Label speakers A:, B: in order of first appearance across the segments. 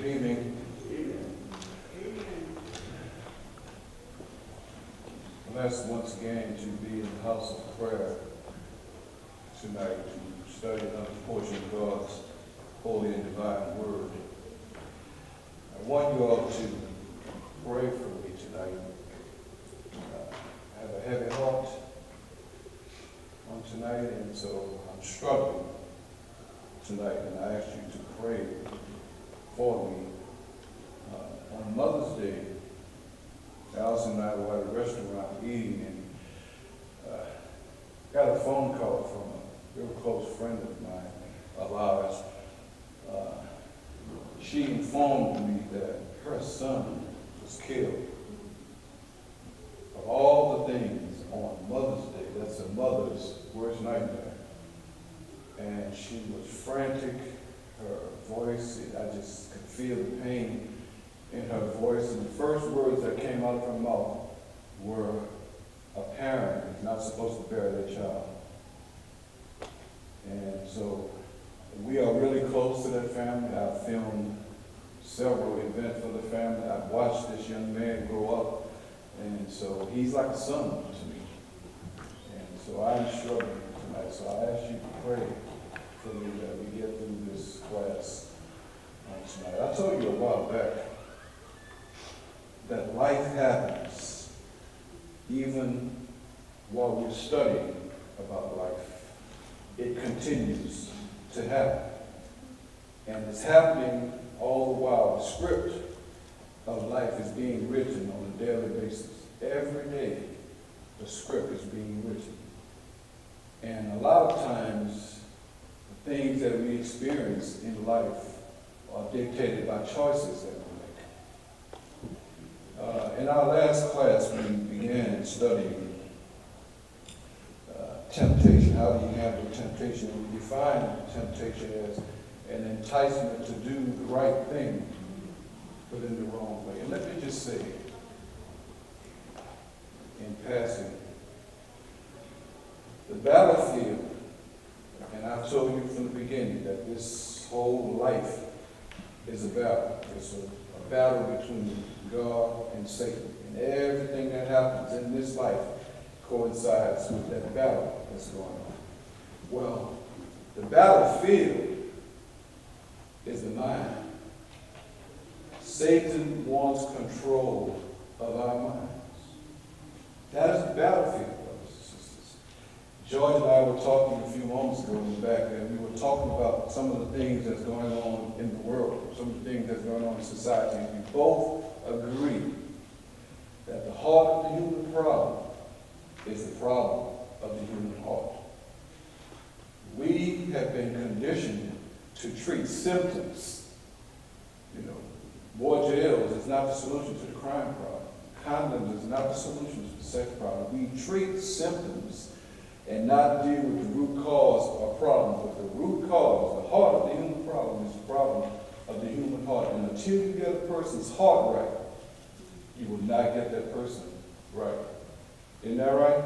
A: Good evening. Blessed once again to be in the house of prayer tonight to study another portion of God's holy and divine word. I want you all to pray for me tonight. I have a heavy heart on tonight, and so I'm struggling tonight, and I ask you to pray for me. On Mother's Day, Allison and I were at a restaurant eating, and got a phone call from a real close friend of mine, of ours. She informed me that her son was killed. Of all the things on Mother's Day, that's a mother's worst nightmare. And she was frantic, her voice, I just could feel the pain in her voice. And the first words that came out of her mouth were, a parent is not supposed to bury their child. And so we are really close to that family. I've filmed several events for the family. I've watched this young man grow up. And so he's like a son to me. And so I'm struggling tonight. So I ask you to pray for me that we get through this class tonight. I told you a while back that life happens even while we're studying about life. It continues to happen. And it's happening all the while. The script of life is being written on a daily basis. Every day, the script is being written. And a lot of times, the things that we experience in life are dictated by choices that we make. In our last class, we began studying temptation. How do you handle temptation? We define temptation as an enticement to do the right thing, but in the wrong way. And let me just say, in passing, the battlefield, and I've told you from the beginning that this whole life is a battle. It's a battle between God and Satan. And everything that happens in this life coincides with that battle that's going on. Well, the battlefield is the mind. Satan wants control of our minds. That is the battlefield, brothers and sisters. George and I were talking a few moments ago in the back, and we were talking about some of the things that's going on in the world, some of the things that's going on in society, and we both agree that the heart of the human problem is the problem of the human heart. We have been conditioned to treat symptoms. More jails is not the solution to the crime problem. Condoms is not the solution to the sex problem. We treat symptoms and not deal with the root cause or problem. But the root cause, the heart of the human problem, is the problem of the human heart. And until you get a person's heart right, you will not get that person right. Isn't that right?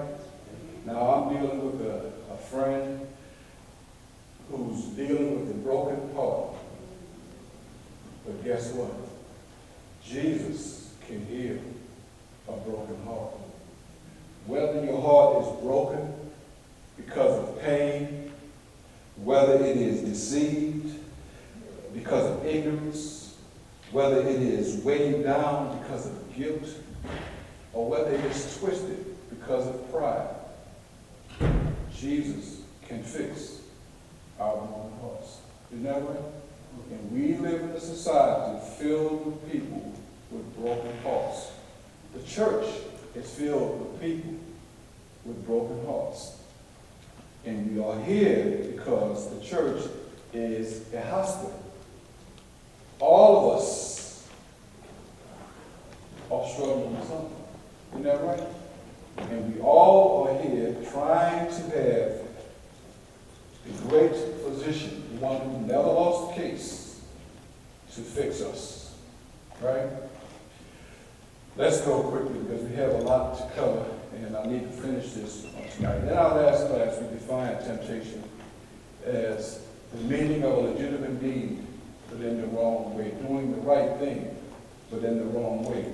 A: Now I'm dealing with a friend who's dealing with a broken heart. But guess what? Jesus can heal a broken heart. Whether your heart is broken because of pain, whether it is deceived because of ignorance, whether it is weighed down because of guilt, or whether it is twisted because of pride, Jesus can fix our broken hearts. Isn't that right? And we live in a society filled with people with broken hearts. The church is filled with people with broken hearts. And we are here because the church is a hospital. All of us are struggling with something. Isn't that right? And we all are here trying to have the great physician, the one who never lost a case, to fix us. Right? Let's go quickly because we have a lot to cover and I need to finish this tonight. In our last class, we defined temptation as the meeting of a legitimate need but in the wrong way, doing the right thing, but in the wrong way.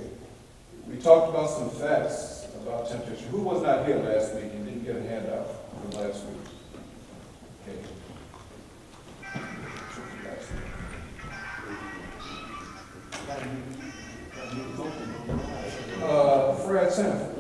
A: We talked about some facts about temptation. Who was not here last week and didn't get a handout from last week? Okay. Fred Sanford.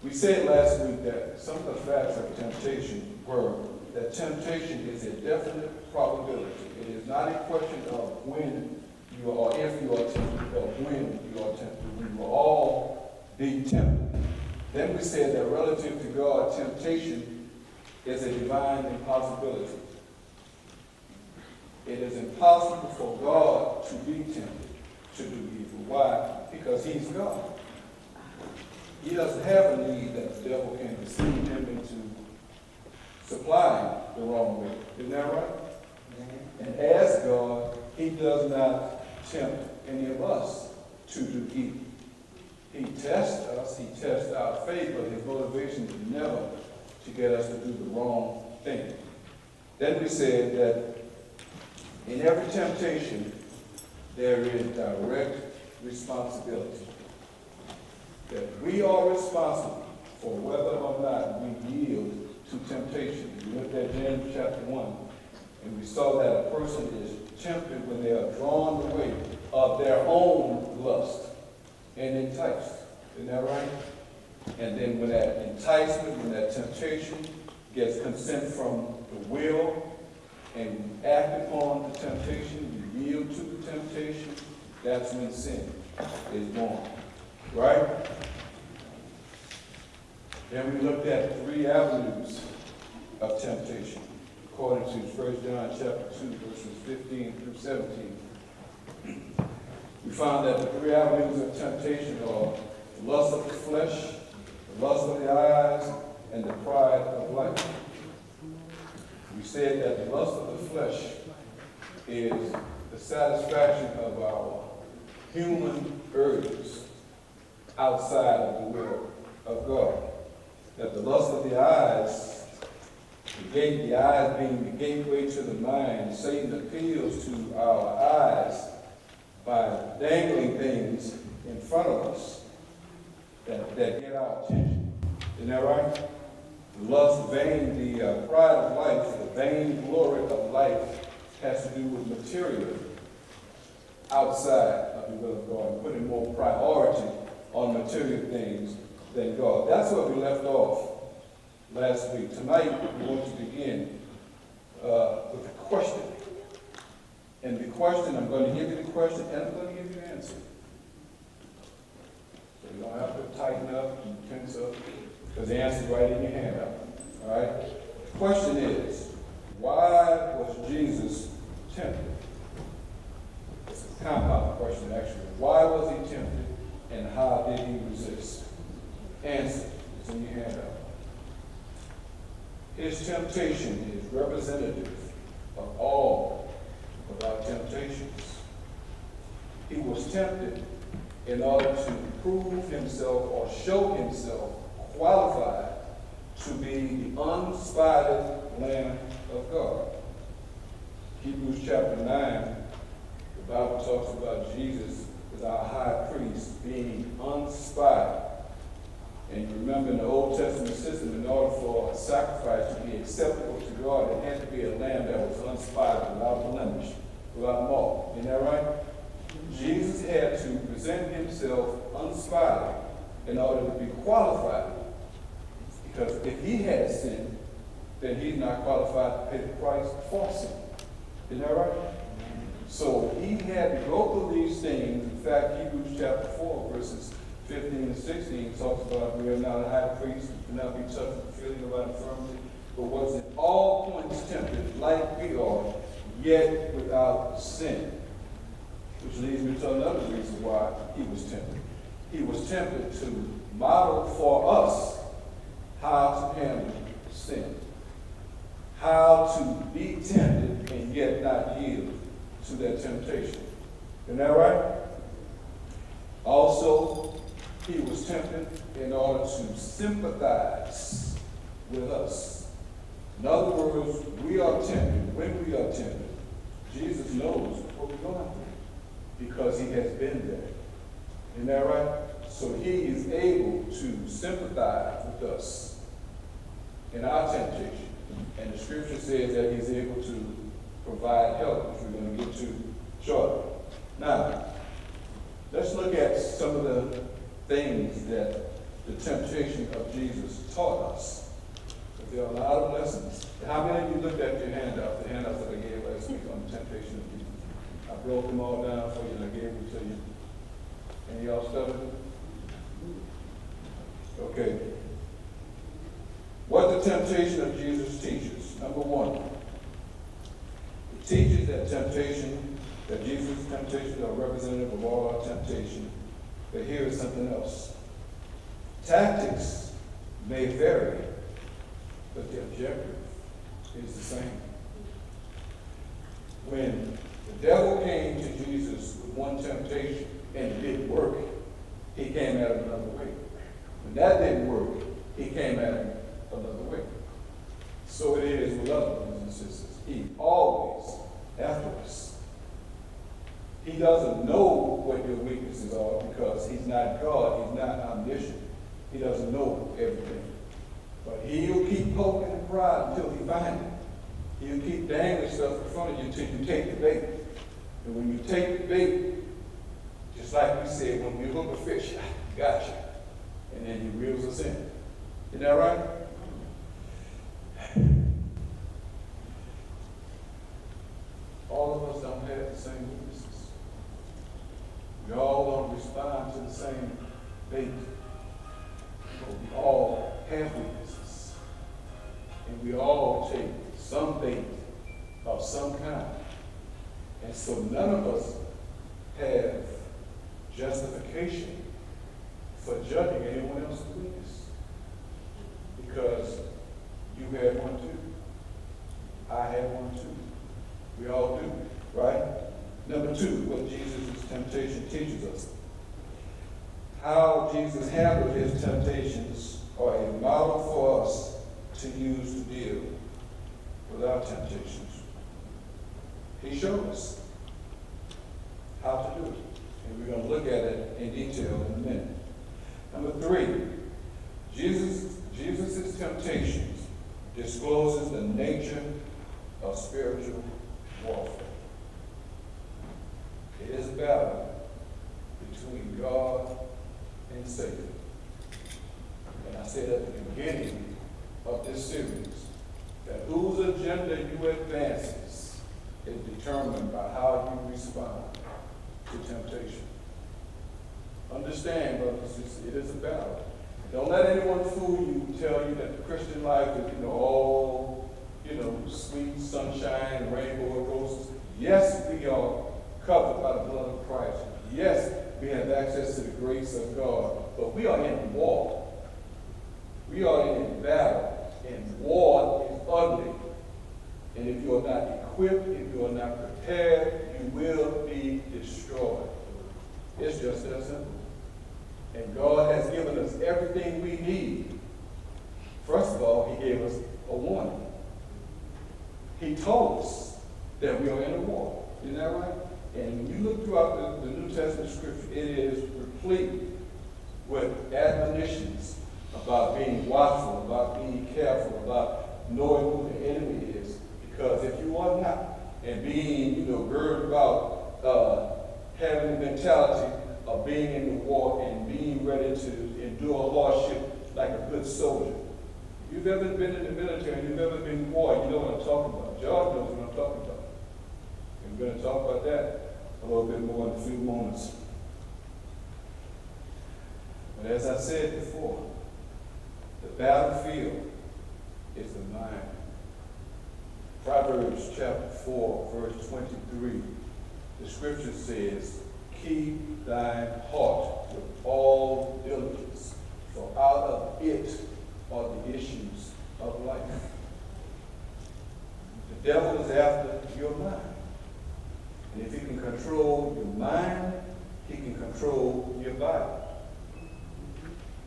A: We said last week that some of the facts of temptation were that temptation is a definite probability. It is not a question of when you are, or if you are tempted, but when you are tempted. We will all be tempted. Then we said that relative to God, temptation is a divine impossibility. It is impossible for God to be tempted to do evil. Why? Because he's God. He doesn't have a need that the devil can deceive him into supplying the wrong way. Isn't that right? And as God, he does not tempt any of us to do evil. He tests us, he tests our faith, but his motivation is never to get us to do the wrong thing. Then we said that in every temptation, there is direct responsibility. That we are responsible for whether or not we yield to temptation. We looked at James chapter 1, and we saw that a person is tempted when they are drawn away of their own lust and enticed. Isn't that right? And then when that enticement, when that temptation gets consent from the will, and you act upon the temptation, you yield to the temptation, that's when sin is born. Right? Then we looked at 3 avenues of temptation, according to 1 John chapter 2, verses 15 through 17. We found that the 3 avenues of temptation are the lust of the flesh, the lust of the eyes, and the pride of life. We said that the lust of the flesh is the satisfaction of our human urges outside of the will of God. That the lust of the eyes, the eyes being the gateway to the mind, Satan appeals to our eyes by dangling things in front of us that get our attention. Isn't that right? The lust, vain, the pride of life, the vain glory of life has to do with material outside of the will of God, putting more priority on material things than God. That's where we left off last week. Tonight, we want to begin with a question. And the question, I'm going to give you the question, and I'm going to give you the answer. So you don't have to tighten up and tense up, because the answer is right in your handout. All right? The question is, why was Jesus tempted? It's a compound question, actually. Why was he tempted, and how did he resist? Answer is in your handout. His temptation is representative of all of our temptations. He was tempted in order to prove himself or show himself qualified to be the unspotted Lamb of God. Hebrews chapter 9, the Bible talks about Jesus as our high priest being unspotted. And you remember in the Old Testament system, in order for a sacrifice to be acceptable to God, it had to be a lamb that was unspotted, without blemish, without moth. Isn't that right? Jesus had to present himself unspotted in order to be qualified. Because if he had sinned, then he's not qualified to pay the price for sin. Isn't that right? So he had to go through these things. In fact, Hebrews chapter 4, verses 15 and 16 talks about we are not a high priest, we cannot be touched with the feeling of our infirmity, but was in all points tempted like we are, yet without sin. Which leads me to another reason why he was tempted. He was tempted to model for us how to handle sin. How to be tempted and yet not yield to that temptation. Isn't that right? Also, he was tempted in order to sympathize with us. In other words, we are tempted. When we are tempted, Jesus knows what we're going through because he has been there. Isn't that right? So he is able to sympathize with us in our temptation. And the scripture says that he's able to provide help, which we're going to get to shortly. Now, let's look at some of the things that the temptation of Jesus taught us. But there are a lot of lessons. How many of you looked at your handouts, the handouts that I gave last week on the temptation of Jesus? I broke them all down for you and I gave them to you. And y'all studied? Okay. What the temptation of Jesus teaches. Number one, it teaches that temptation, that Jesus' temptations are representative of all our temptation. But here is something else. Tactics may vary, but the objective is the same. When the devil came to Jesus with one temptation and it didn't work, he came at him another way. When that didn't work, he came at him another way. So it is with us, brothers and sisters. He always after us. He doesn't know what your weaknesses are because he's not God, he's not omniscient. He doesn't know everything. But he'll keep poking and prodding until he finds it. He'll keep dangling stuff in front of you until you take the bait. And when you take the bait, just like we said, when we hook a fish, gotcha. And then he reels us in. Isn't that right? All of us don't have the same weaknesses. We all don't respond to the same bait. But we all have weaknesses. And we all take some bait of some kind. And so none of us have justification for judging anyone else's weakness. Because you had one too. I had one too. We all do, right? Number two, what Jesus' temptation teaches us. How Jesus handled his temptations are a model for us to use to deal with our temptations. He showed us how to do it. And we're going to look at it in detail in a minute. Number three, Jesus' temptations discloses the nature of spiritual warfare. It is a battle between God and Satan. And I said at the beginning of this series that whose agenda you advances is determined by how you respond to temptation. Understand, brothers, it is a battle. Don't let anyone fool you, tell you that the Christian life is, all, sweet sunshine and rainbow and roses. Yes, we are covered by the blood of Christ. Yes, we have access to the grace of God, but we are in war. We are in battle, and war is ugly. And if you are not equipped, if you are not prepared, you will be destroyed. It's just that simple. And God has given us everything we need. First of all, he gave us a warning. He told us that we are in a war. Isn't that right? And when you look throughout the New Testament scripture, it is replete with admonitions about being watchful, about being careful, about knowing who the enemy is. Because if you are not, and being, girded about having the mentality of being in the war and being ready to endure hardship like a good soldier. If you've ever been in the military, you've ever been in war, you know what I'm talking about. George knows what I'm talking about. And we're going to talk about that a little bit more in a few moments. But as I said before, the battlefield is the mind. Proverbs chapter 4, verse 23, the scripture says, keep thine heart with all diligence, for out of it are the issues of life. The devil is after your mind. And if he can control your mind, he can control your body.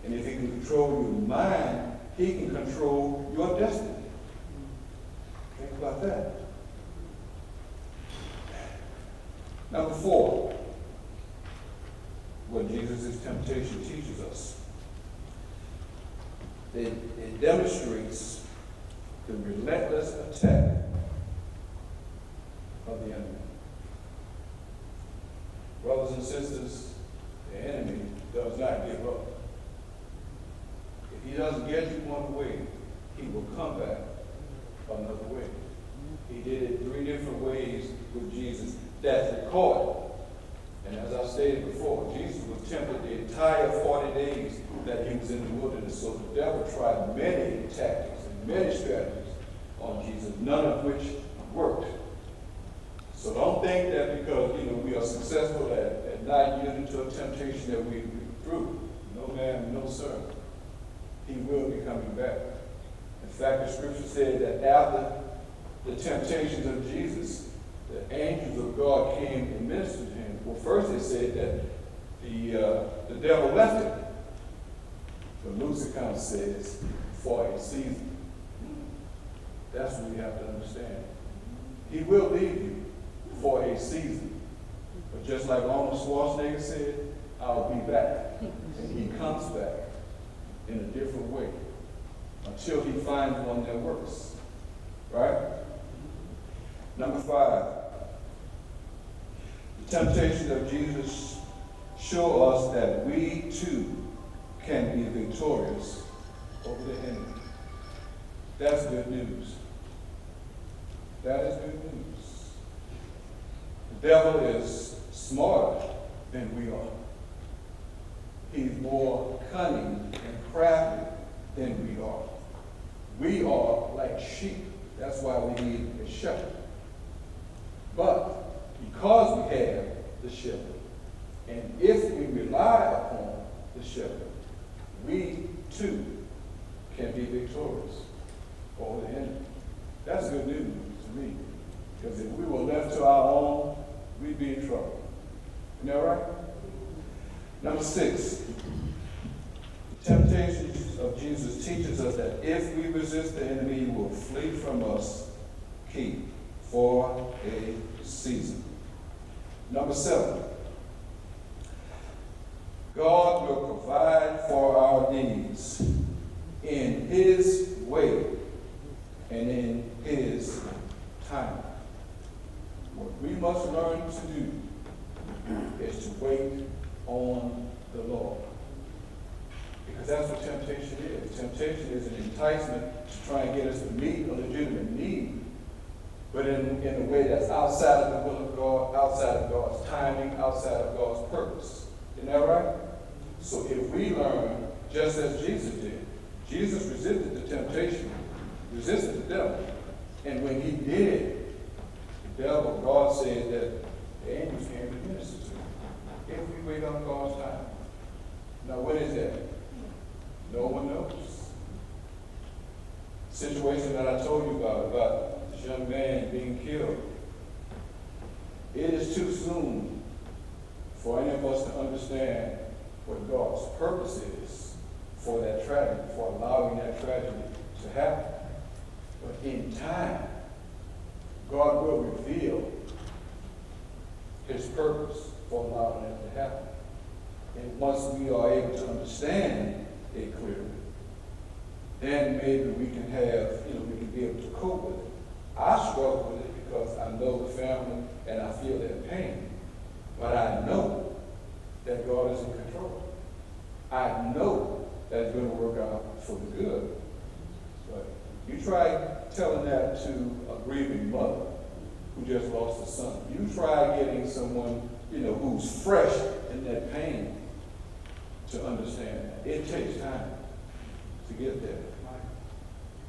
A: And if he can control your mind, he can control your destiny. Think about that. Number 4, what Jesus' temptation teaches us. It demonstrates the relentless attack of the enemy. Brothers and sisters, the enemy does not give up. If he doesn't get you one way, he will come back another way. He did it 3 different ways with Jesus that's recorded. And as I stated before, Jesus was tempted the entire 40 days that he was in the wilderness. So the devil tried many tactics and many strategies on Jesus, none of which worked. So don't think that because, we are successful at not yielding to a temptation that we through. No ma'am, no sir. He will be coming back. In fact, the scripture said that after the temptations of Jesus, the angels of God came and ministered to him. Well, first it said that the devil left him. But Luke's account says, for a season. That's what we have to understand. He will leave you for a season. But just like Arnold Schwarzenegger said, I'll be back. And he comes back in a different way until he finds one that works. Right? Number 5. The temptation of Jesus show us that we too can be victorious over the enemy. That's good news. That is good news. The devil is smarter than we are. He's more cunning and crafty than we are. We are like sheep. That's why we need a shepherd. But because we have the shepherd, and if we rely upon the shepherd, we too can be victorious over the enemy. That's good news to me. Because if we were left to our own, we'd be in trouble. Isn't that right? Number 6. The temptations of Jesus teaches us that if we resist the enemy, he will flee from us, keep for a season. Number 7. God will provide for our needs in his way and in his time. What we must learn to do is to wait on the Lord. Because that's what temptation is. Temptation is an enticement to try and get us to meet a legitimate need, but in a way that's outside of the will of God, outside of God's timing, outside of God's purpose. Isn't that right? So if we learn, just as Jesus did, Jesus resisted the temptation, resisted the devil, and when he did, the devil, God said that the angels came to minister to him. If we wait on God's time. Now what is that? No one knows. Situation that I told you about this young man being killed. It is too soon for any of us to understand what God's purpose is for that tragedy, for allowing that tragedy to happen. But in time, God will reveal his purpose for allowing it to happen. And once we are able to understand it clearly, then maybe we can have, we can be able to cope with it. I struggle with it because I know the family and I feel their pain. But I know that God is in control. I know that it's going to work out for the good. But you try telling that to a grieving mother who just lost a son. You try getting someone, who's fresh in that pain to understand that. It takes time to get there.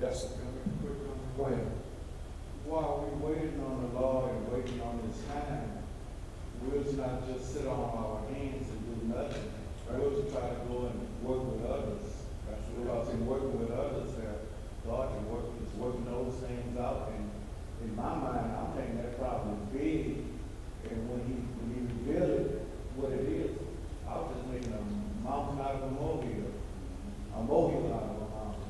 A: Yes, sir. Go ahead.
B: While we're waiting on the Lord and waiting on his time, we'll not just sit on our hands and do nothing. We'll try to go and work with others. Because in working with others, God is working those things out. And in my mind, I think that problem is big. And when he revealed what it is, I was just making a mountain out of a molehill. A molehill out of a mountain.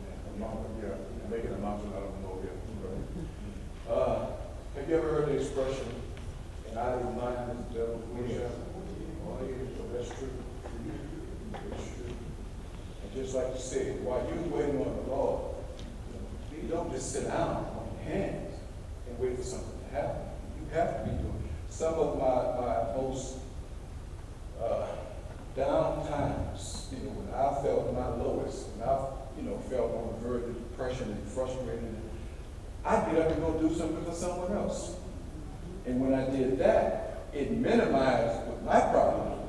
A: don't just sit down on your hands and wait for something to happen. You have to be doing it. Some of my most down times, when I felt my lowest, when I, felt on the verge of depression and frustrated, I'd get up and go do something for someone else. And when I did that, it minimized what my problem was.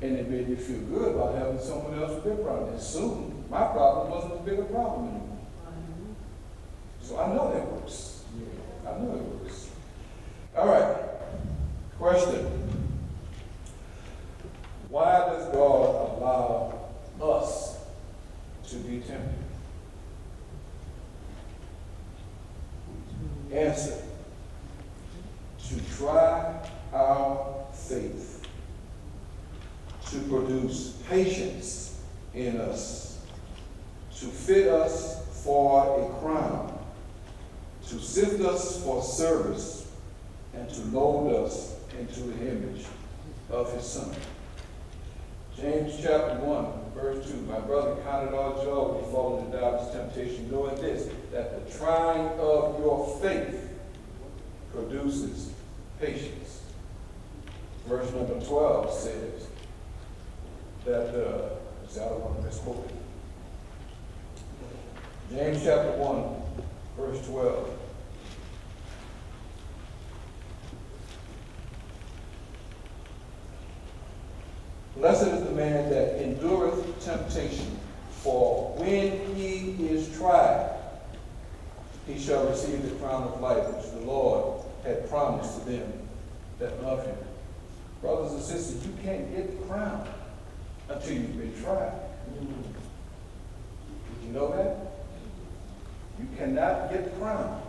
A: And it made me feel good about having someone else with their problem. And soon, my problem wasn't a bigger problem anymore. So I know that works. I know it works. All right. Question. Why does God allow us to be tempted? Answer. To try our faith, to produce patience in us, to fit us for a crown, to sift us for service, and to mold us into the image of his Son. James chapter 1, verse 2, my brother, count it all joy when you fall into divers temptation, knowing this, that the trying of your faith produces patience. Verse number 12 says that, I don't want to misquote it. James chapter 1, verse 12. Blessed is the man that endureth temptation, for when he is tried, he shall receive the crown of life which the Lord had promised to them that love him. Brothers and sisters, you can't get the crown until you've been tried. Did you know that? You cannot get the crown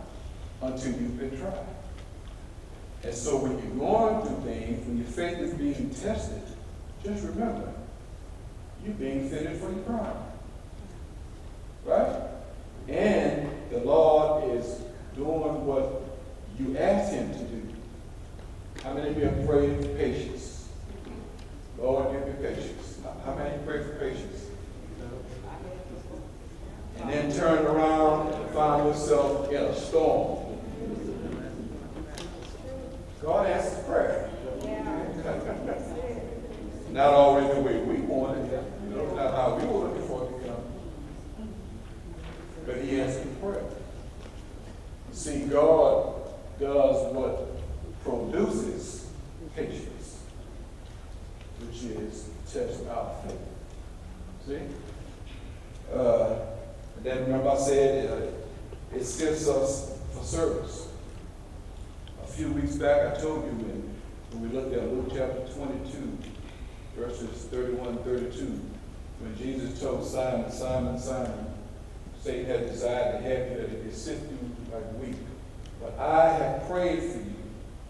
A: until you've been tried. And so when you're going through things, when your faith is being tested, just remember, you're being fitted for your crown. Right? And the Lord is doing what you asked him to do. How many of you have prayed for patience? Lord, give me patience. How many of you pray for patience? And then turn around and find yourself in a storm. God answers prayer. Not always the way we want it. Not how we were looking for it to come. But he answers prayer. See, God does what produces patience, which is test our faith. See? Then remember I said it sifts us for service. A few weeks back I told you when we looked at Luke chapter 22, verses 31 and 32, when Jesus told Simon, Simon, Simon, Satan had desired to have you that it could sift you like wheat. But I have prayed for you.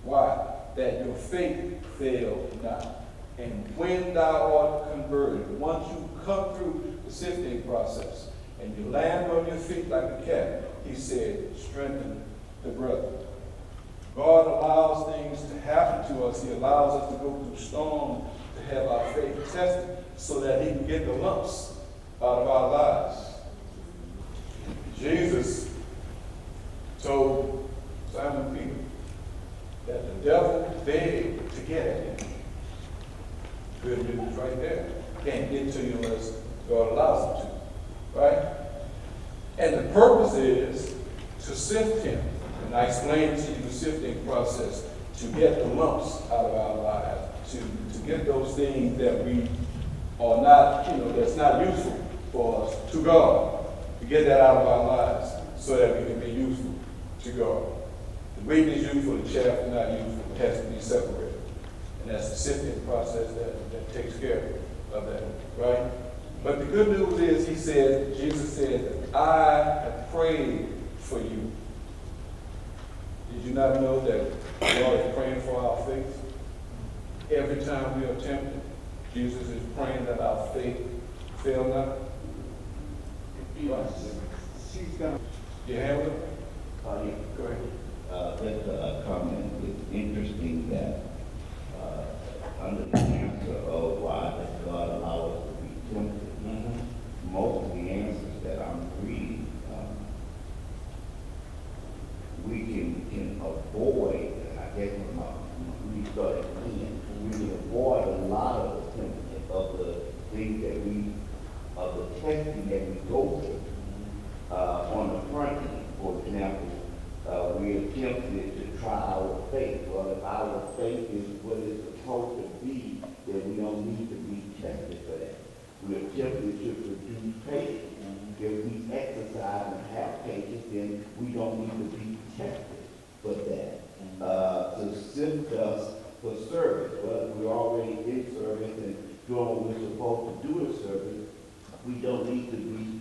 A: Why? That your faith fail not. And when thou art converted, once you come through the sifting process and you land on your feet like a cat, he said, strengthen the brother. God allows things to happen to us. He allows us to go through storms to have our faith tested so that he can get the lumps out of our lives. Jesus told Simon Peter that the devil begged to get at him. Good news right there. Can't get to you unless God allows him to. Right? And the purpose is to sift him. And I explained to you the sifting process to get the lumps out of our lives, to get those things that we are not, that's not useful for us to God, to get that out of our lives so that we can be useful to God. The wheat is useful, the chaff is not useful, it has to be separated. And that's the sifting process that takes care of that, right? But the good news is, Jesus said, I have prayed for you. Did you not know that God is praying for our faith? Every time we are tempted, Jesus is praying that our faith fail not.
B: She's gonna.
A: You have it?
C: Yeah.
A: Go ahead.
C: Just a comment. It's interesting that under the answer of why does God allow us to be tempted, most of the answers that I'm reading, tempted to try our faith. Well, if our faith is what it's supposed to be, then we don't need to be tested for that. We're tempted to produce patience. If we exercise and have patience, then we don't need to be tested for that. To sift us for service. Well, if we're already in service and doing what we're supposed to do in service, we don't need to be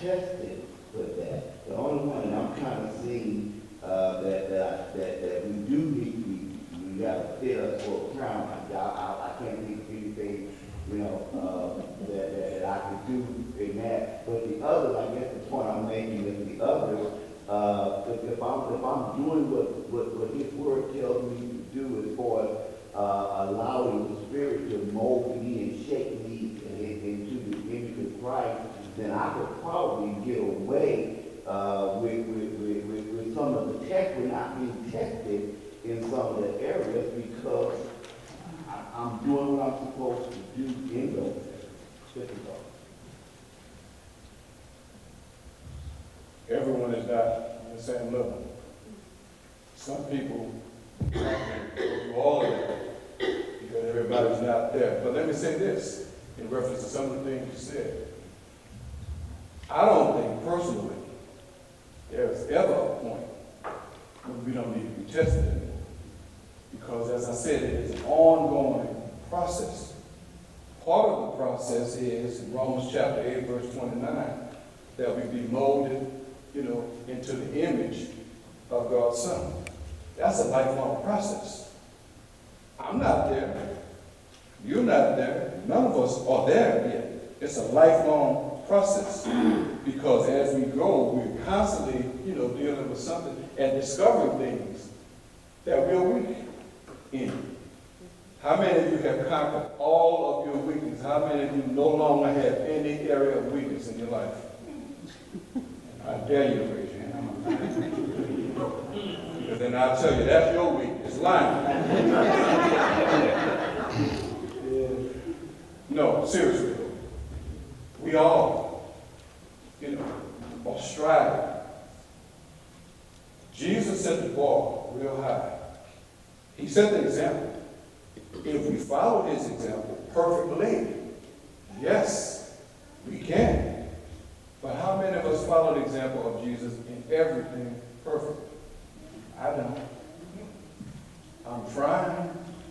C: tested for that. The only one, and I'm kind of seeing that we do need, we got to fit us for a crown. I can't think of anything, that I could do in that. But the others, I guess the point I'm making is the others, if I'm doing what His Word tells me to do as far as allowing the Spirit to mold me and shape me into the image of Christ, then I could probably get away with some of the tests. We're not being tested in some of the areas because I'm doing what I'm supposed to do in those areas.
A: Everyone is not on the same level. Some people go through all of that because everybody's not there. But let me say this in reference to some of the things you said. I don't think personally there's ever a point when we don't need to be tested anymore. Because as I said, it is an ongoing process. Part of the process is in Romans chapter 8, verse 29, that we be molded, into the image of God's Son. That's a lifelong process. I'm not there. You're not there. None of us are there yet. It's a lifelong process because as we grow, we're constantly, dealing with something and discovering things that we're weak in. How many of you have conquered all of your weakness? How many of you no longer have any area of weakness in your life? I dare you to raise your hand. Because then I'll tell you, that's your weakness. Lying. No, seriously. We all, are striving. Jesus set the bar real high. He set the example. If we follow His example perfectly, yes, we can. But how many of us follow the example of Jesus in everything perfectly? I don't. I'm trying.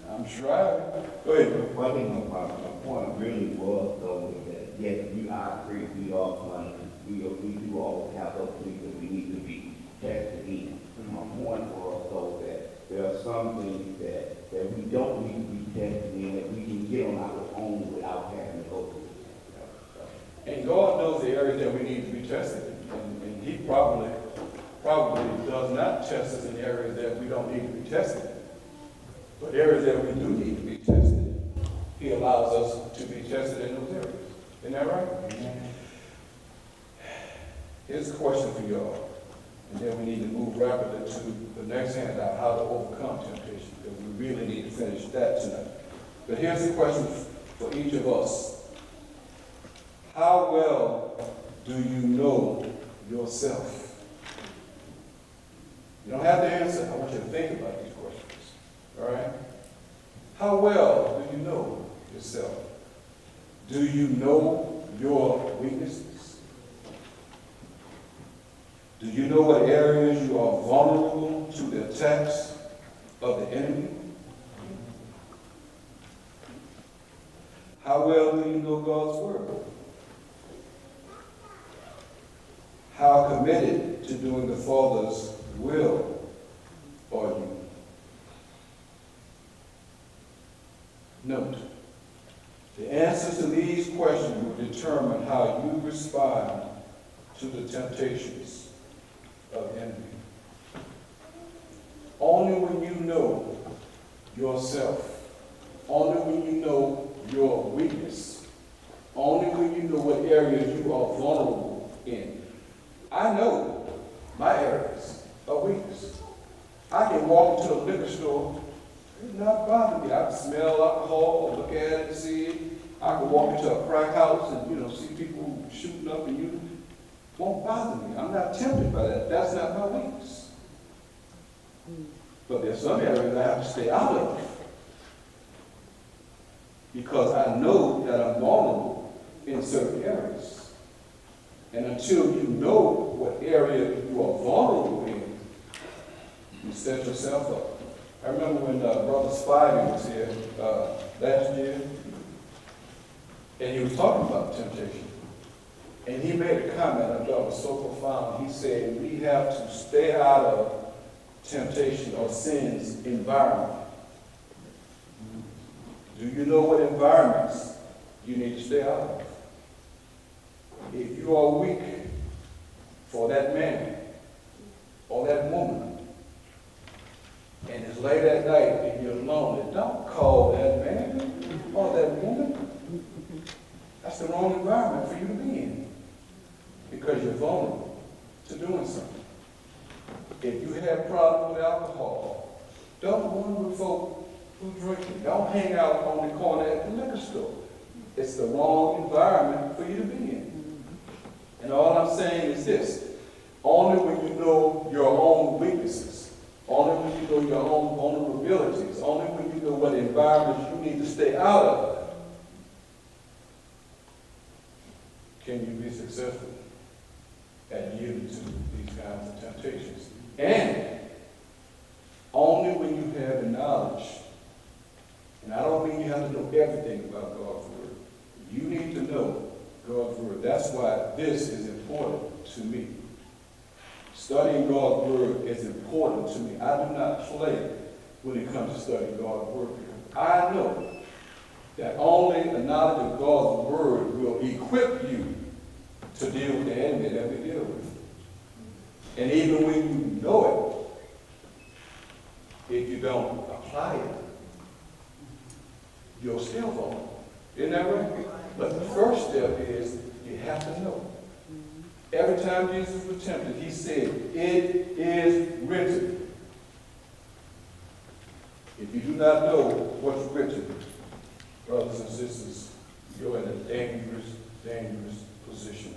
A: I'm striving. Go ahead.
C: Well, I think my point really was, though, that yes, I agree, we all want we do all have those things that we need to be tested in. My point was, though, that there are some things that we don't need to be tested in, that we can get on our own without having to go through it.
A: And God knows the areas that we need to be tested in. And He probably does not test us in areas that we don't need to be tested in. But areas that we do need to be tested in, He allows us to be tested in those areas. Isn't that right? Amen. Here's a question for y'all. And then we need to move rapidly to the next handout, how to overcome temptation, because we really need to finish that tonight. But here's the question for each of us. How well do you know yourself? You don't have to answer. I want you to think about these questions. All right? How well do you know yourself? Do you know your weaknesses? Do you know what areas you are vulnerable to the attacks of the enemy? How well do you know God's Word? How committed to doing the Father's will are you? Note, the answers to these questions will determine how you respond to the temptations of the enemy. Only when you know yourself, only when you know your weakness, only when you know what areas you are vulnerable in. I know my areas of weakness. I can walk into a liquor store, it not bother me. I can smell alcohol or look at it and see it. I can walk into a crack house and see people shooting up and won't bother me. I'm not tempted by that. That's not my weakness. But there's some areas I have to stay out of. Because I know that I'm vulnerable in certain areas. And until you know what area you are vulnerable in, you set yourself up. I remember when Brother Spivey was here last year, and he was talking about temptation. And he made a comment I thought was so profound. He said, we have to stay out of temptation or sin's environment. Do you know what environments you need to stay out of? If you are weak for that man or that woman, and it's late at night and you're lonely, don't call that man or that woman. That's the wrong environment for you to be in, because you're vulnerable to doing something. If you have problems with alcohol, don't go in with folk who drinking. Don't hang out on the corner at the liquor store. It's the wrong environment for you to be in. And all I'm saying is this: only when you know your own weaknesses, only when you know your own vulnerabilities, only when you know what environments you need to stay out of, can you be successful at yielding to these kinds of temptations. And only when you have the knowledge, and I don't mean you have to know everything about God's word. You need to know God's word. That's why this is important to me. Studying God's word is important to me. I do not play when it comes to studying God's word, because I know that only the knowledge of God's word will equip you to deal with the enemy that we deal with. And even when you know it, if you don't apply it, you're still vulnerable. Isn't that right? But the first step is you have to know. Every time Jesus was tempted, he said, "It is written." If you do not know what's written, brothers and sisters, you're in a dangerous, dangerous position.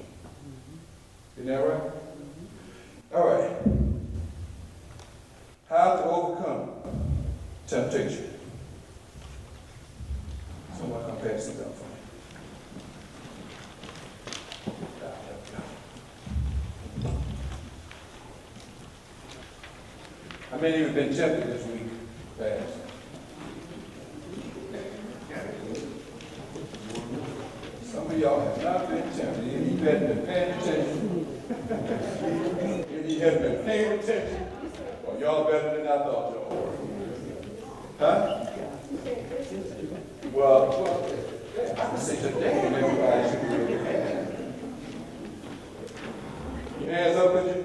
A: Isn't that right? All right. How to overcome temptation. Someone come pass it up for me. How many of you have been tempted this week? Fast. Some of y'all have not been tempted. If you haven't been paying attention, if you haven't been paying attention, well, y'all better than I thought y'all were. Huh? Well, I can say today and everybody should be raising their hand. Your hands up with you?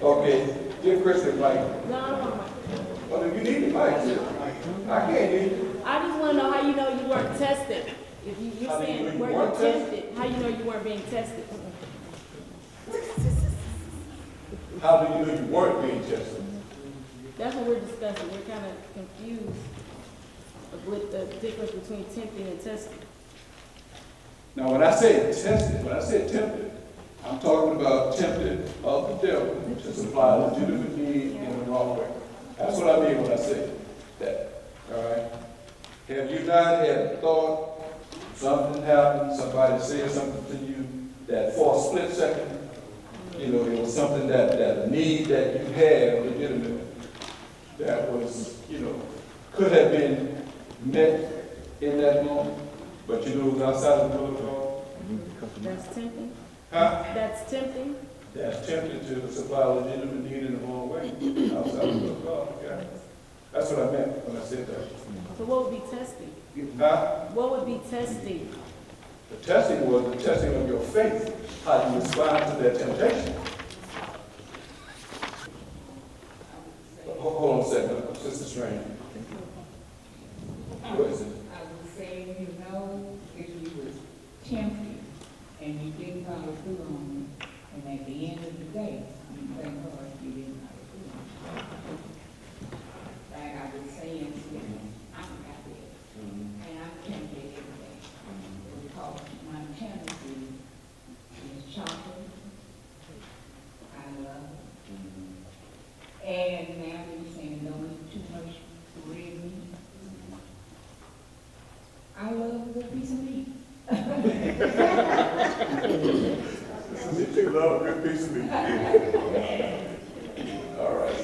A: Okay. Give Chris the mic.
D: No, I don't want my.
A: Well, you need the mic, too. I can't hear you.
D: I just want to know how you know you weren't tested. If you're
A: How do you know
D: saying
A: you
D: were you
A: weren't
D: tested, how you know you weren't being tested?
A: How do you know you weren't being tested?
D: That's what we're discussing. We're kind of confused with the difference between tempting and testing.
A: Now, when I say tested, when I say tempted, I'm talking about tempted of the devil to supply legitimate need in the wrong way. That's what I mean when I say that. All right? Have you not had a thought, something happened, somebody said something to you that for a split second, you know, it was something that a need that you had legitimate that was, you know, could have been met in that moment, but you know it was outside of the will of God?
D: That's tempting.
A: Huh?
D: That's tempting.
A: That's tempted to supply legitimate need in the wrong way, outside of the will of God. Okay? That's what I meant when I said that.
D: So what would be testing?
A: Huh?
D: What would be testing?
A: The testing was the testing of your faith, how you respond to that temptation. Hold on a second, Sister Strange. What is it?
E: I was saying, you know, if you was tempted and you didn't follow through on it, and at the end of the day, you thank God you didn't follow through on it. Like I was saying, you know, I'm happy, and I'm tempted every day. Because my tendency is chocolate. I love it. And now they're saying don't eat too much red meat. I love a good piece of meat.
A: You love a good piece of meat. All right.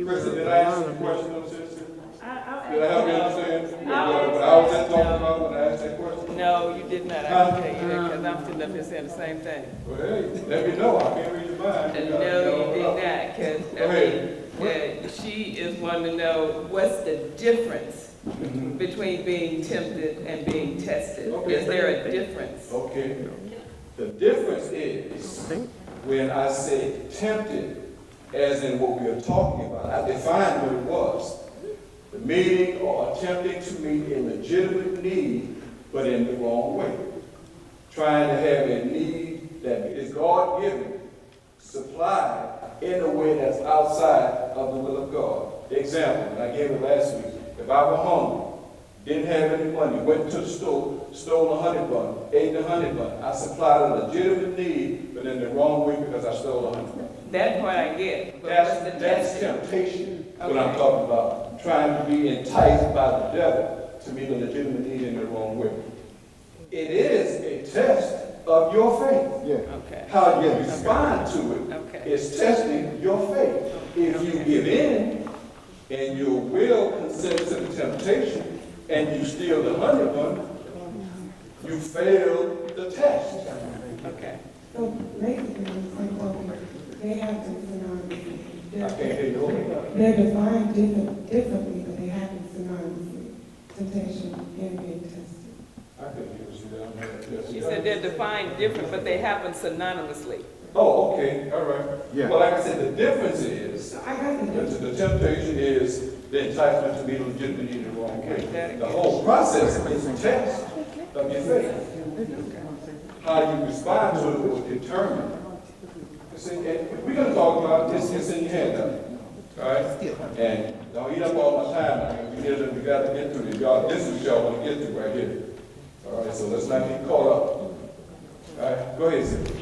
A: Kristen, did I answer your question, though, sister? Did I help you understand? What I was just talking about when I asked that question?
F: No, you did not. I can tell you that because I'm sitting up here saying the same thing.
A: Well, hey, let me know. I can't read your mind.
F: No, you did not, because,
A: Go ahead.
F: she is wanting to know what's the difference
A: Mhm.
F: between being tempted and being tested.
A: Okay.
F: Is there a difference?
A: Okay. The difference is when I say tempted, as in what we are talking about, I defined what it was. The meeting or attempting to meet a legitimate need, but in the wrong way. Trying to have a need that is God-given, supplied in a way that's outside of the will of God. Example, and I gave it last week. If I were hungry, didn't have any money, went to the store, stole a honey bun, ate the honey bun. I supplied a legitimate need, but in the wrong way because I stole a honey bun.
F: That part I get, but what's the
A: That's
F: testing?
A: temptation, what I'm
F: Okay.
A: talking about. Trying to be enticed by the devil to meet a legitimate need in the wrong way. It is a test of your faith.
F: Okay,
A: How you respond to it
F: okay.
A: is testing your faith. If you give in and your will consents to the temptation and you steal the honey bun, you fail the test.
F: Okay.
G: So basically, it's like, well, they happen synonymously.
A: I can't hear you. Hold it.
G: They're defined differently, but they happen synonymously. Temptation and being tested.
A: I couldn't hear what you down there.
F: She said they're defined different, but they happen synonymously.
A: Oh, okay, all right.
H: Yeah.
A: Well, like I said, the difference is,
G: I got the difference.
A: the temptation is the enticement to meet a legitimate need in the wrong way.
F: Okay.
A: The whole process is a test of your faith. How you respond to it will determine. You see, and we're gonna talk about this, it's in your handout, all right? And don't eat up all my time, we gotta get through this, y'all, this is what y'all wanna get through right here. All right, so let's not get caught up. All right, go ahead, Cynthia.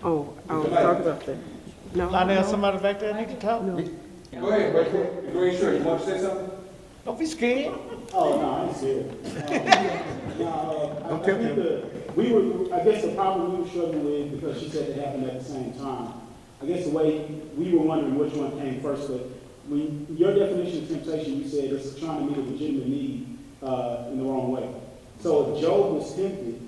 I: Oh, I was
A: Tonight.
I: talking about that. No.
H: Lionel, somebody back there need to talk?
A: Go ahead, right there, the green shirt, you want to say something?
H: Don't be scared.
J: Oh, no, I ain't serious. I think I guess the problem we were struggling with, because she said it happened at the same time, I guess the way we were wondering which one came first, but when your definition of temptation, you said it's trying to meet a legitimate need in the wrong way. So if Job was tempted,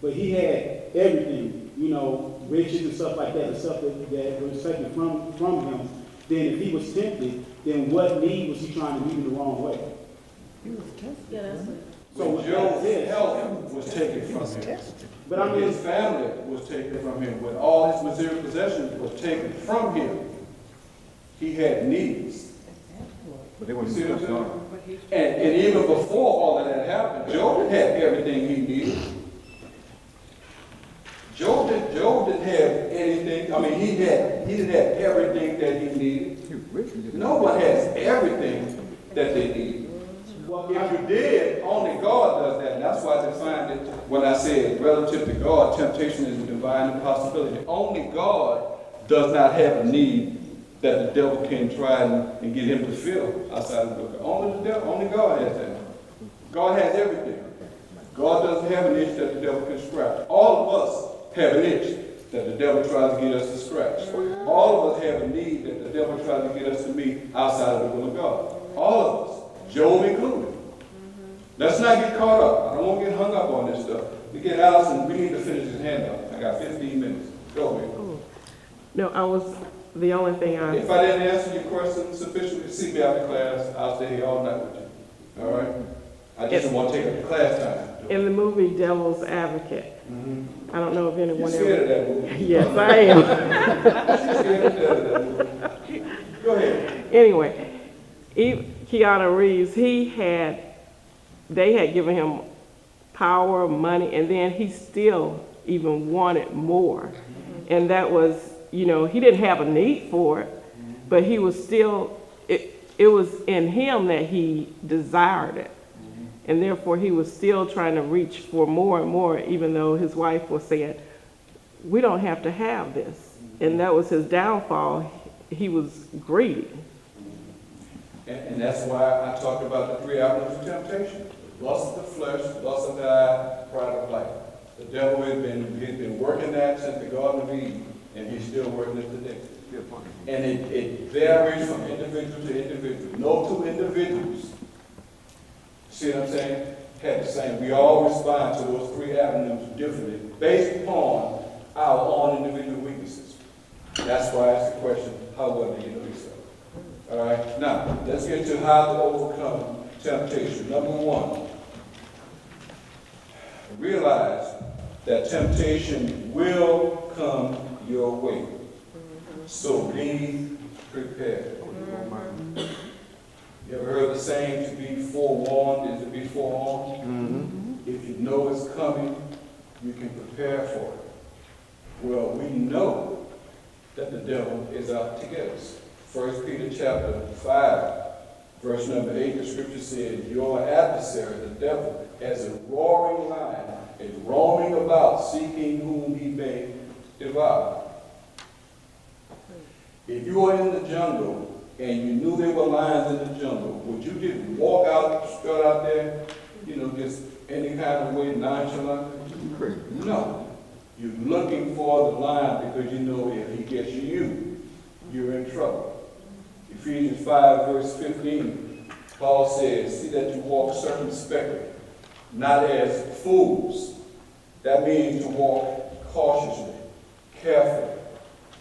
J: but he had everything, you know, riches and stuff like that, the stuff that was taken from him, then if he was tempted, then what need was he trying to meet in the wrong way?
D: Yeah, that's it.
A: So Job's health was taken from him.
J: But I mean,
A: His family was taken from him. When all his material possessions were taken from him, he had needs.
H: But they
A: You
H: want
A: see what I'm
H: to
A: saying? And even before all of that happened, Job had everything he needed. Job didn't have anything. I mean, he didn't have everything that he needed. No one has everything that they need. If you did, only God does that. And that's why I defined it when I said relative to God, temptation is a divine impossibility. Only God does not have a need that the devil can try and get him to fill outside of the book. Only God has that. God has everything. God doesn't have an itch that the devil can scratch. All of us have an itch that the devil tries to get us to scratch. All of us have a need that the devil tries to get us to meet outside of the will of God. All of us, Job included. Let's not get caught up. I don't want to get hung up on this stuff. We get Allison, we need to finish this handout. I got 15 minutes. Go ahead.
I: No, the only thing
A: If I didn't answer your question sufficiently, see me after class. I'll stay here all night with you. All right? I just don't want to take up the class time.
I: in the movie Devil's Advocate, I don't know if
A: You're
I: anyone
A: scared of
I: ever.
A: that movie.
I: Yes, I am.
A: She's scared to death of that movie. Go ahead.
I: Anyway, Keanu Reeves, they had given him power, money, and then he still even wanted more. And that was, he didn't have a need for it, but he was still, it was in him that he desired it. And therefore he was still trying to reach for more and more, even though his wife was saying, we don't have to have this. And that was his downfall. he was greedy.
A: And that's why I talked about the 3 avenues of temptation. Lust of the flesh, lust of the eye, pride of life. The devil he's been working that since the Garden of Eden, and he's still working it today. And it varies from individual to individual. No two individuals, see what I'm saying, have the same. We all respond to those 3 avenues differently based upon our own individual weaknesses. That's why it's the question, how well do you know yourself? All right, now, let's get to how to overcome temptation. Number 1, realize that temptation will come your way. So be prepared. You ever heard the saying, to be forewarned is to be forearmed? If you know it's coming, you can prepare for it. Well, we know that the devil is out to get us. 1 Peter chapter 5, verse number 8, the scripture says, your adversary, the devil, as a roaring lion, is roaming about seeking whom he may devour. If you were in the jungle and you knew there were lions in the jungle, would you just walk out, strut out there, just any kind of way, nonchalant? No. You're looking for the lion because you know if he gets you, you're in trouble. Ephesians 5, verse 15, Paul says, see that you walk circumspectly, not as fools. That means to walk cautiously, carefully,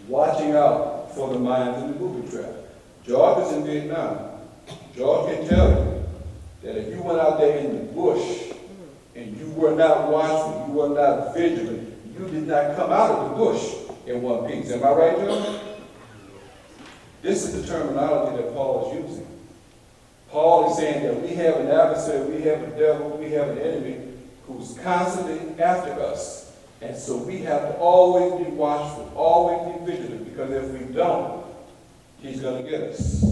A: watching out for the minds in the booby trap. George is in Vietnam. George can tell you that if you went out there in the bush and you were not watchful, you were not vigilant, you did not come out of the bush in one piece. Am I right, George? This is the terminology that Paul is using. Paul is saying that we have an adversary, we have a devil, we have an enemy who's constantly after us. And so we have to always be watchful, always be vigilant, because if we don't, he's going to get us.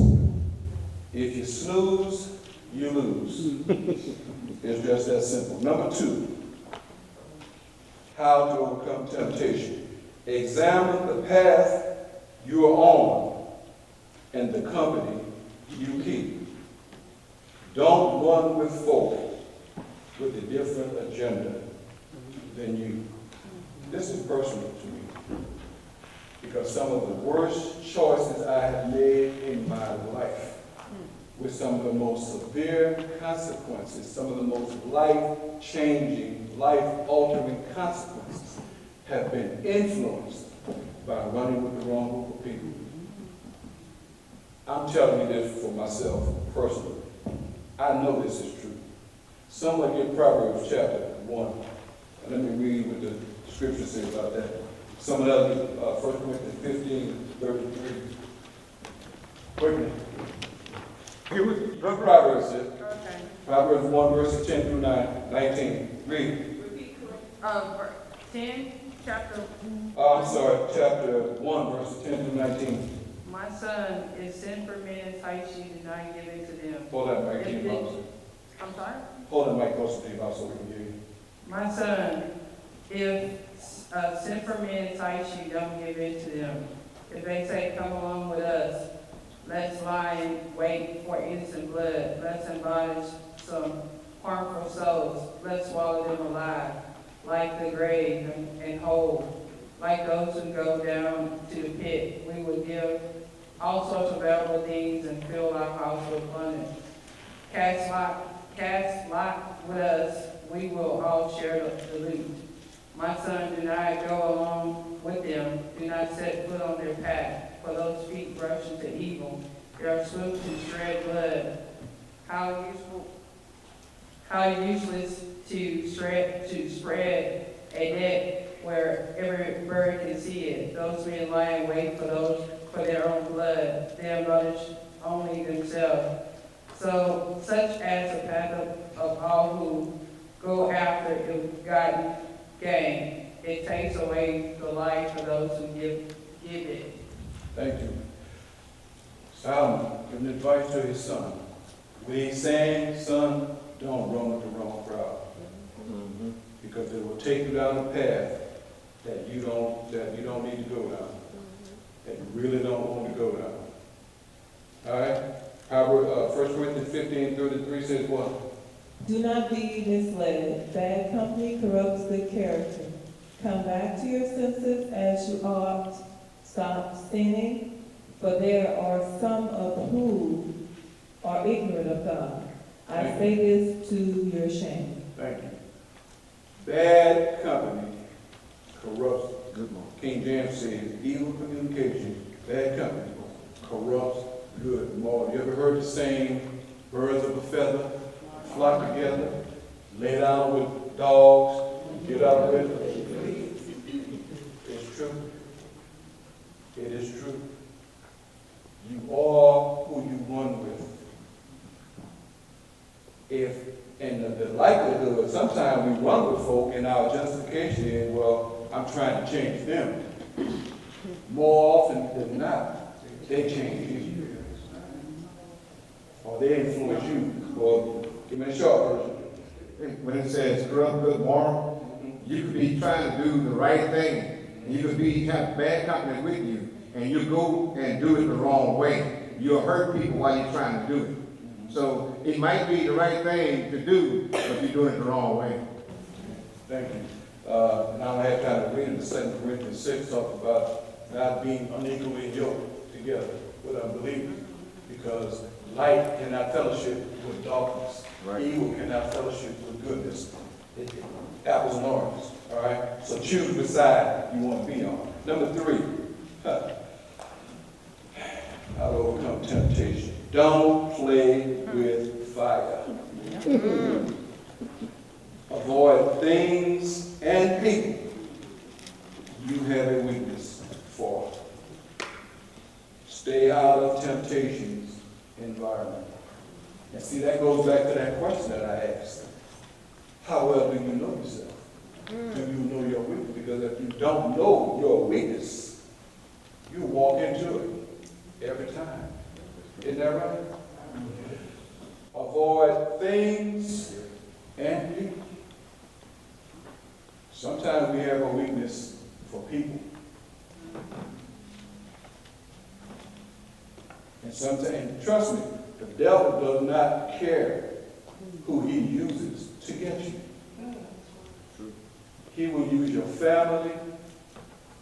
A: If you snooze, you lose. It's just that simple. Number 2, how to overcome temptation. Examine the path you are on and the company you keep. Don't run with folk with a different agenda than you. This is personal to me because some of the worst choices I have made in my life, with some of the most severe consequences, some of the most life-changing, life-altering consequences, have been influenced by running with the wrong group of people. I'm telling you this for myself personally. I know this is true. Someone get Proverbs chapter 1. And let me read what the scripture says about that. Some of the 1 Corinthians 15, 33. Wait a minute. Here was Proverbs says.
F: Okay.
A: Proverbs 1, verses 10 through 19. Read.
F: Repeat, 10, chapter.
A: I'm sorry, chapter 1, verses 10 through 19.
F: My son is sent for men and tight you do not give it to them.
A: Hold that mic to your mouth.
F: I'm sorry?
A: Hold that mic closer to your mouth so we can hear you.
F: My son, if sent for men and tight you, don't give it to them. If they say, come along with us, let's lie and wait for innocent blood. Let's embodish some harmful souls. Let's swallow them alive, like the grave and whole. Like those who go down to the pit, we will give all sorts of valuable things and fill our house with abundance. Cast lot with us, we will all share the loot. My son, do not go along with them. Do not set foot on their path, for those feet rush into evil. They are swift to shred blood. How useless to spread a net where every bird can see it. Those men lie in wait for their own blood. They embellish only themselves. So such as the path of all who go after ill-gotten gain. It takes away the life of those who give it.
A: Thank you. Solomon giving advice to his son. When he's saying, son, don't run with the wrong crowd. Because it will take you down a path that you don't need to go down. That you really don't want to go down. All right? Proverbs, 1 Corinthians 15:33 says what?
K: Do not be misled. Bad company corrupts good character. Come back to your senses as you ought. Stop sinning, for there are some of who are ignorant of God. I say this to your shame.
A: Thank you. Bad company corrupts. Good morning. King James says, evil communication, bad company corrupts good morals. You ever heard the saying, birds of a feather flock together, lay down with dogs, get out with them? It's true. It is true. You are who you run with. And the likelihood, sometimes we run with folk and our justification is, well, I'm trying to change them. More often than not, they change you. Or they influence you. Or give me a short version.
L: When it says corrupt good moral, you could be trying to do the right thing. You could have bad company with you, and you go and do it the wrong way. You'll hurt people while you're trying to do it. So it might be the right thing to do, but you're doing it the wrong way.
A: Thank you. And I don't have time to read it. 2 Corinthians 6 talks about not being unequally yoked together with unbelievers, because light cannot fellowship with darkness. Right. Evil cannot fellowship with goodness. Apples and oranges. All right. So choose which side you want to be on. Number 3. How to overcome temptation. Don't play with fire. Avoid things and people you have a weakness for. Stay out of temptation's environment. And see, that goes back to that question that I asked. How well do you know yourself? Do you know your weakness? Because if you don't know your weakness, you walk into it every time. Isn't that right? Avoid things and people. Sometimes we have a weakness for people. And sometimes, trust me, the devil does not care who he uses to get you. He will use your family.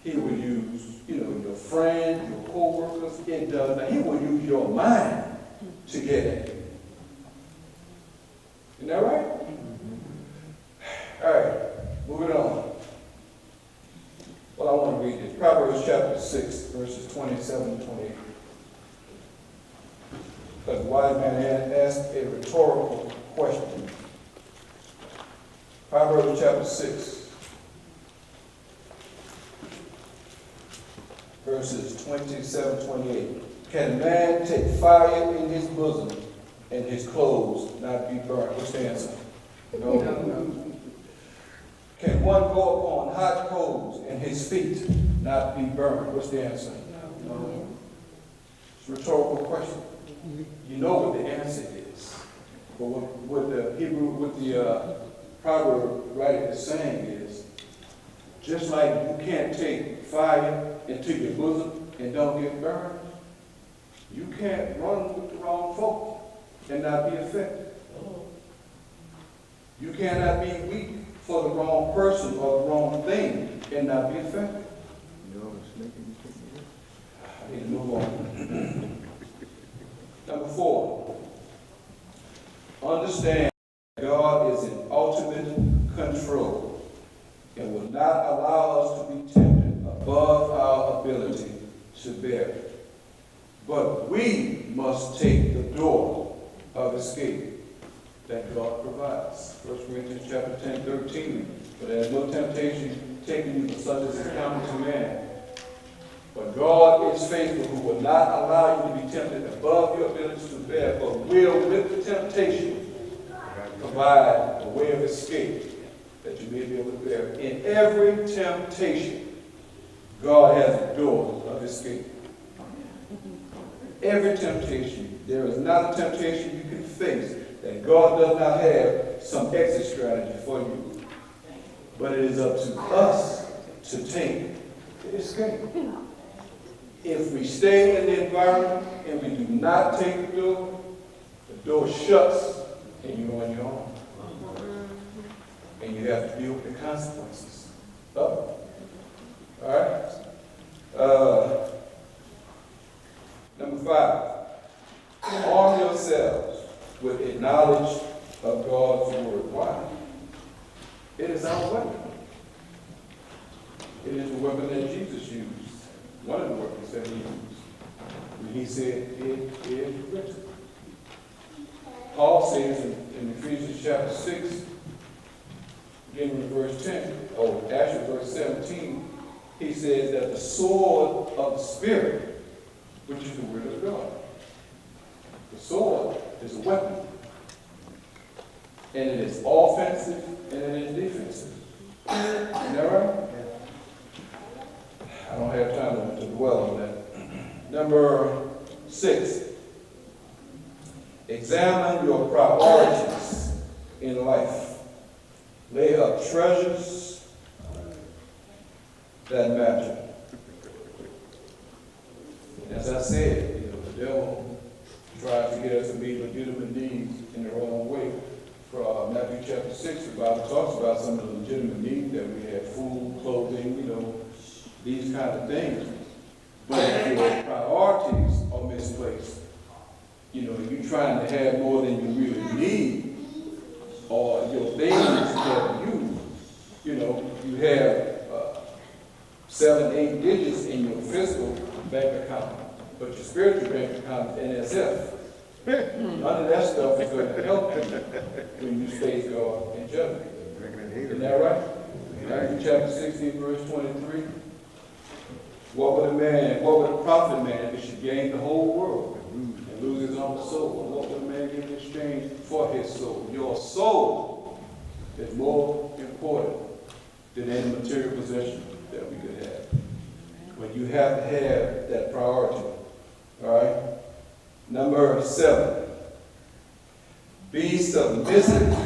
A: He will use, your friends, your co-workers. It does not. He will use your mind to get at you. Isn't that right? All right, moving on. Well, I want to read this. Proverbs chapter 6, verses 27 and 28. Because the wise man asked a rhetorical question. Proverbs chapter 6, verses 27, 28. Can a man take fire in his bosom and his clothes not be burnt? What's the answer? No. Can one go upon hot coals and his feet not be burned? What's the answer? No. It's a rhetorical question. You know what the answer is. But what the proverb writer is saying is, just like you can't take fire into your bosom and don't get burned, you can't run with the wrong folk and not be affected. You cannot be weak for the wrong person or the wrong thing and not be affected. I need to move on. Number 4, understand God is in ultimate control and will not allow us to be tempted above our ability to bear it. But we must take the door of escape that God provides. 1 Corinthians chapter 10, 13. For there is no temptation taking you but such as is common to man. But God is faithful, who will not allow you to be tempted above your ability to bear, but will, with the temptation, provide a way of escape that you may be able to bear. In every temptation, God has a door of escape. Every temptation. There is not a temptation you can face that God does not have some exit strategy for you. But it is up to us to take the escape. If we stay in the environment and we do not take the door shuts and you're on your own. And you have to deal with the consequences of it. All right? Number 5, arm yourselves with a knowledge of God's word. Why? It is our weapon. It is the weapon that Jesus used. One of the weapons that he used. When he said, it is written. Paul says in Ephesians chapter 6, beginning in verse 10, or actually verse 17, he says that the sword of the Spirit, which is the word of God. The sword is a weapon. And it is offensive and it is defensive. Isn't that right? I don't have time to dwell on that. Number 6, examine your priorities in life. Lay up treasures that matter. As I said, the devil tries to get us to meet legitimate needs in the wrong way. For Matthew chapter 6, the Bible talks about some of the legitimate needs that we have: food, clothing, these kind of things. But if your priorities are misplaced, you're trying to have more than you really need, or your things that you have 7, 8 digits in your physical bank account, but your spiritual bank account is NSF. None of that stuff is going to help you when you face God in judgment. Isn't that right? Matthew chapter 16, verse 23. What would a profit man if he should gain the whole world and lose his own soul? And what would a man give in exchange for his soul? Your soul is more important than any material possession that we could have. But you have to have that priority. All right? Number 7, be submissive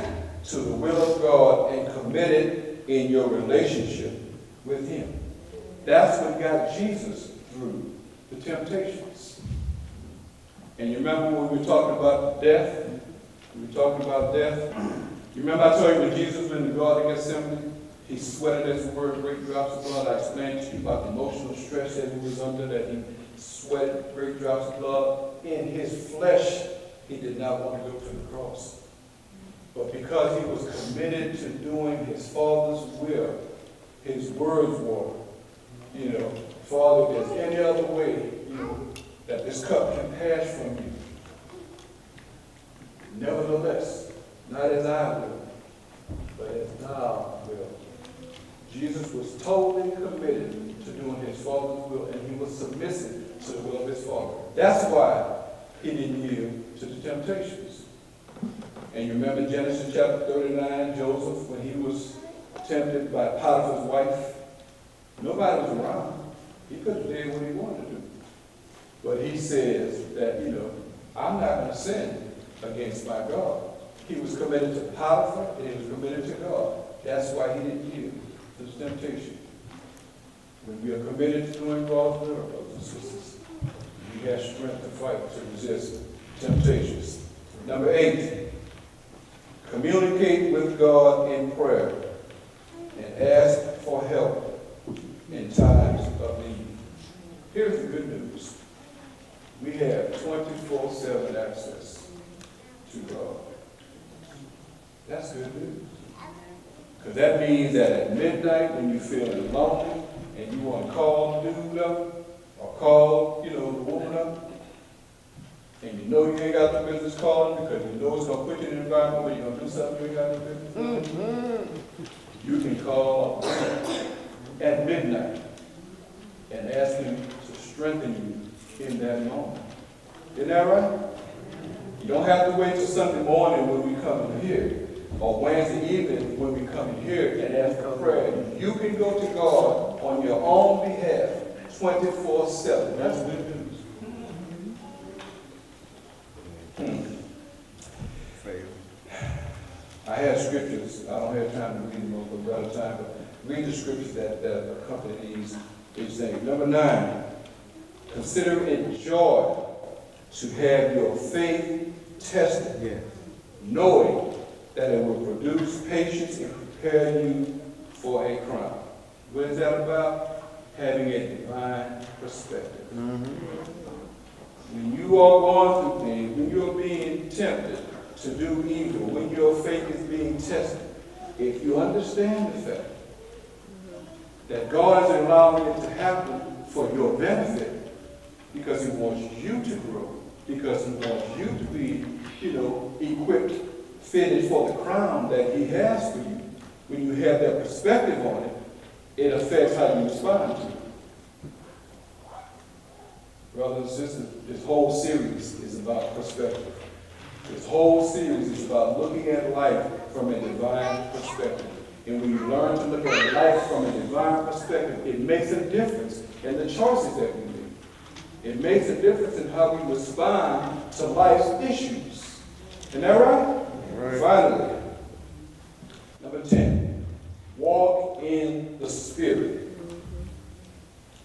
A: to the will of God and committed in your relationship with Him. That's what got Jesus through the temptations. And you remember when we were talking about death? You remember I told you when Jesus went in the Garden of Gethsemane, he sweated, as the word, great drops of blood. I explained to you about the emotional stress that he was under, that he sweated great drops of blood. In his flesh, he did not want to go to the cross. But because he was committed to doing his Father's will, his words were, Father, if there's any other way, that this cup can pass from you. Nevertheless, not as I will, but as thou will. Jesus was totally committed to doing his Father's will, and he was submissive to the will of his Father. That's why he didn't yield to the temptations. And you remember Genesis chapter 39, Joseph, when he was tempted by Potiphar's wife, nobody was around. He could have did what he wanted to do. But he says that, I'm not going to sin against my God. He was committed to Potiphar and he was committed to God. That's why he didn't yield to the temptation. When we are committed to doing God's will, brothers and sisters, we have strength to fight, to resist temptations. Number 8, communicate with God in prayer and ask for help in times of need. Here's the good news. We have 24/7 access to God. That's good news. Because that means that at midnight when you're feeling lonely and you want to call the dude up or call, the woman up, and you ain't got no business calling because you know it's going to put you in an environment where you're going to do something you ain't got no business doing, you can call at midnight and ask him to strengthen you in that moment. Isn't that right? You don't have to wait till Sunday morning when we come in here, or Wednesday evening when we come in here and ask for prayer. You can go to God on your own behalf 24/7. That's good news. I have scriptures. I don't have time to read them over the other time, but read the scriptures that accompany these things. Number 9, Consider it joy to have your faith tested,
H: Yeah.
A: knowing that it will produce patience and prepare you for a crown. What is that about? Having a divine perspective. When you are going through things, when you're being tempted to do evil, when your faith is being tested, if you understand the fact that God is allowing it to happen for your benefit, because he wants you to grow, because he wants you to be, equipped, fitted for the crown that he has for you. When you have that perspective on it, it affects how you respond to it. Brothers and sisters, this whole series is about perspective. This whole series is about looking at life from a divine perspective. And when you learn to look at life from a divine perspective, it makes a difference in the choices that we make. It makes a difference in how we respond to life's issues. Isn't that right? Right. Finally, number 10, walk in the Spirit.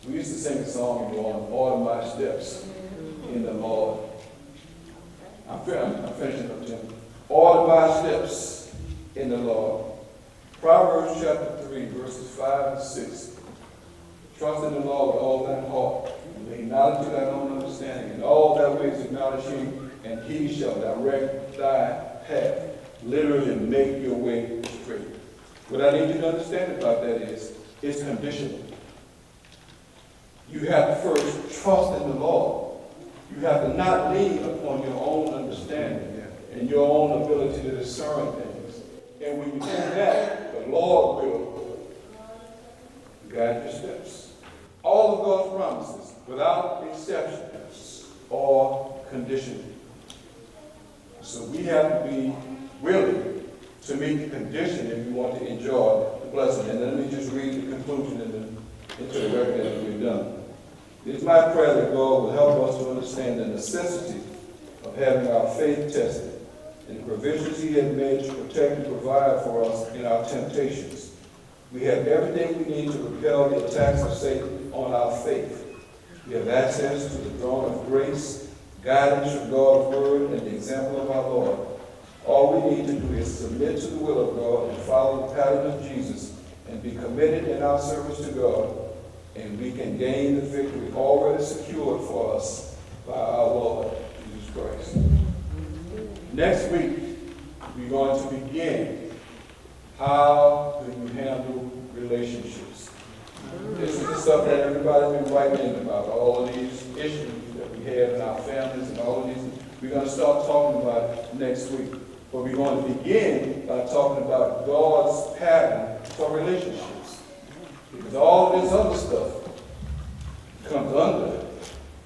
A: We used to sing a song and go on, order my steps in the Lord. I'm finishing up, Tim. Order my steps in the Lord. Proverbs chapter 3, verses 5 and 6. Trust in the Lord with all thine heart. Lean not unto thine own understanding. In all thy ways acknowledge him, and he shall direct thy path. Literally, make your way straight. What I need you to understand about that is, it's conditional. You have to first trust in the Lord. You have to not lean upon your own understanding and your own ability to discern things. And when you do that, the Lord will guide your steps. All of God's promises, without exception, are conditional. So we have to be willing to meet the condition if we want to enjoy the blessing. And then let me just read the conclusion into the record that we've done. It is my prayer that God will help us to understand the necessity of having our faith tested and the provisions he has made to protect and provide for us in our temptations. We have everything we need to repel the attacks of Satan on our faith. We have access to the throne of grace, guidance from God's word, and the example of our Lord. All we need to do is submit to the will of God and follow the pattern of Jesus and be committed in our service to God, and we can gain the victory already secured for us by our Lord Jesus Christ. Next week, we're going to begin how do you handle relationships. This is the stuff that everybody's been writing in about, all of these issues that we have in our families and all of these. We're going to start talking about it next week. But we're going to begin by talking about God's pattern for relationships. Because all this other stuff comes under it.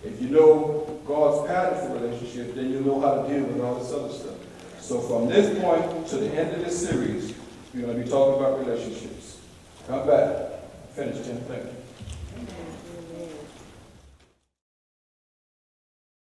A: If you know God's pattern for relationships, then you know how to deal with all this other stuff. So from this point to the end of this series, we're going to be talking about relationships. Come back. Finish, Tim. Thank you.